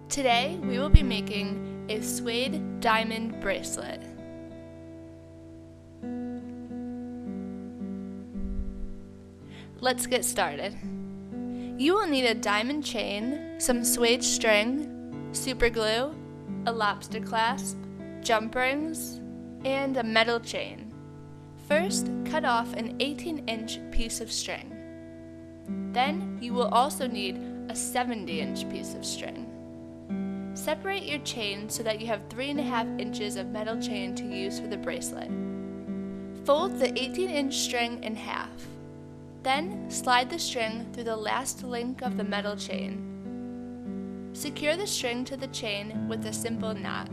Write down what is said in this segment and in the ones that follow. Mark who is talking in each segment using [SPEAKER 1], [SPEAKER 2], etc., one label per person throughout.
[SPEAKER 1] Today we will be making a suede diamond bracelet. Let's get started. You will need a diamond chain, some suede string, super glue, a lobster clasp, jump rings, and a metal chain. First, cut off an 18-inch piece of string. Then you will also need a 70-inch piece of string. Separate your chain so that you have 3.5 inches of metal chain to use for the bracelet. Fold the 18-inch string in half. Then slide the string through the last link of the metal chain. Secure the string to the chain with a simple knot.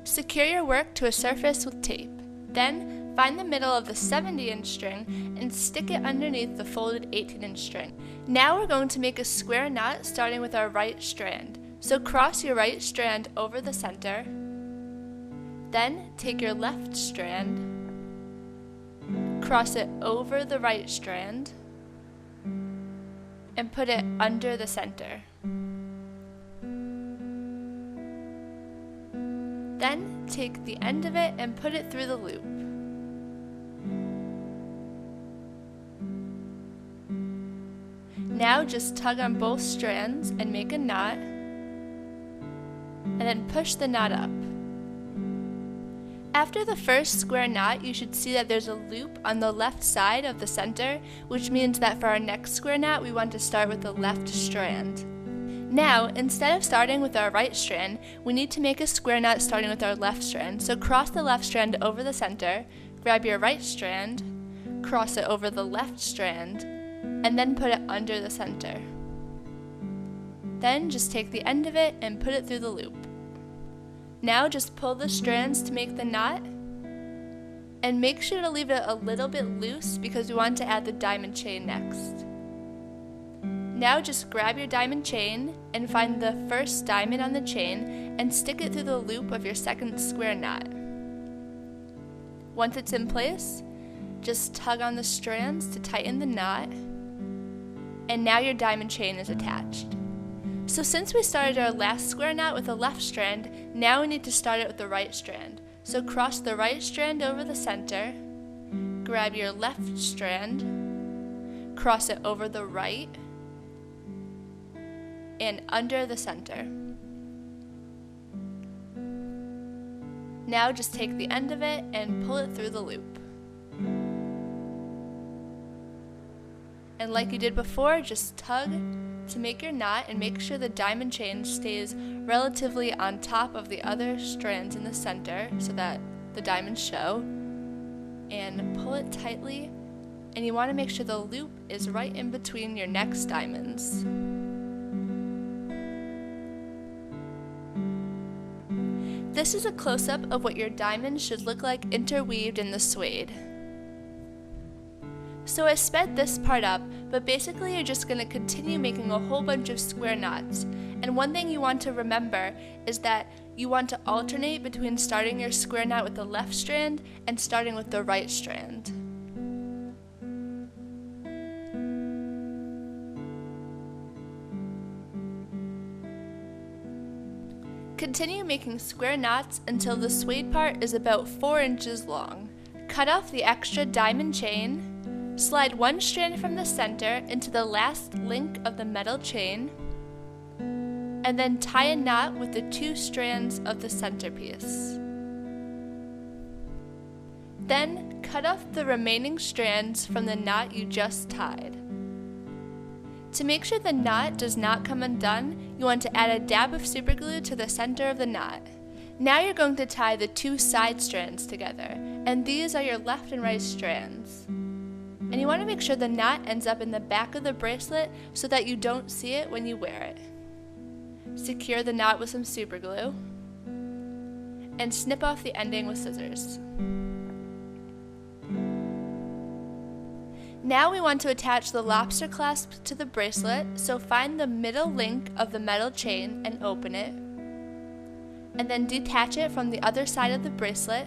[SPEAKER 1] Secure your work to a surface with tape. Then find the middle of the 70-inch string and stick it underneath the folded 18-inch string. Now we're going to make a square knot starting with our right strand. So cross your right strand over the center. Then take your left strand, cross it over the right strand, and put it under the center. Then take the end of it and put it through the loop. Now just tug on both strands and make a knot, and then push the knot up. After the first square knot, you should see that there's a loop on the left side of the center, which means that for our next square knot, we want to start with the left strand. Now, instead of starting with our right strand, we need to make a square knot starting with our left strand. So cross the left strand over the center, grab your right strand, cross it over the left strand, and then put it under the center. Then just take the end of it and put it through the loop. Now just pull the strands to make the knot, and make sure to leave it a little bit loose because we want to add the diamond chain next. Now just grab your diamond chain and find the first diamond on the chain and stick it through the loop of your second square knot. Once it's in place, just tug on the strands to tighten the knot, and now your diamond chain is attached. So since we started our last square knot with the left strand, now we need to start it with the right strand. So cross the right strand over the center, grab your left strand, cross it over the right, and under the center. Now just take the end of it and pull it through the loop. And like you did before, just tug to make your knot and make sure the diamond chain stays relatively on top of the other strands in the center so that the diamonds show. And pull it tightly, and you want to make sure the loop is right in between your next diamonds. This is a close-up of what your diamond should look like interweaved in the suede. So I sped this part up, but basically you're just going to continue making a whole bunch of square knots. And one thing you want to remember is that you want to alternate between starting your square knot with the left strand and starting with the right strand. Continue making square knots until the suede part is about 4 inches long. Cut off the extra diamond chain, slide one strand from the center into the last link of the metal chain, and then tie a knot with the 2 strands of the centerpiece. Then cut off the remaining strands from the knot you just tied. To make sure the knot does not come undone, you want to add a dab of super glue to the center of the knot. Now you're going to tie the 2 side strands together, and these are your left and right strands. And you want to make sure the knot ends up in the back of the bracelet so that you don't see it when you wear it. Secure the knot with some super glue, and snip off the ending with scissors. Now we want to attach the lobster clasp to the bracelet, so find the middle link of the metal chain and open it, and then detach it from the other side of the bracelet.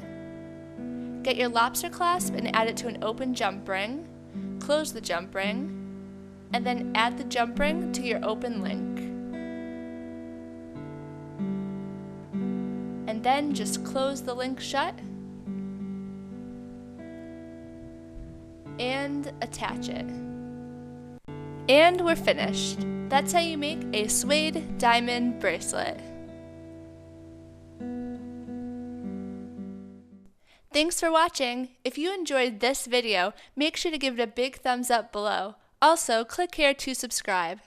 [SPEAKER 1] Get your lobster clasp and add it to an open jump ring, close the jump ring, and then add the jump ring to your open link. And then just close the link shut and attach it. And we're finished. That's how you make a suede diamond bracelet. Thanks for watching. If you enjoyed this video, make sure to give it a big thumbs up below. Also, click here to subscribe.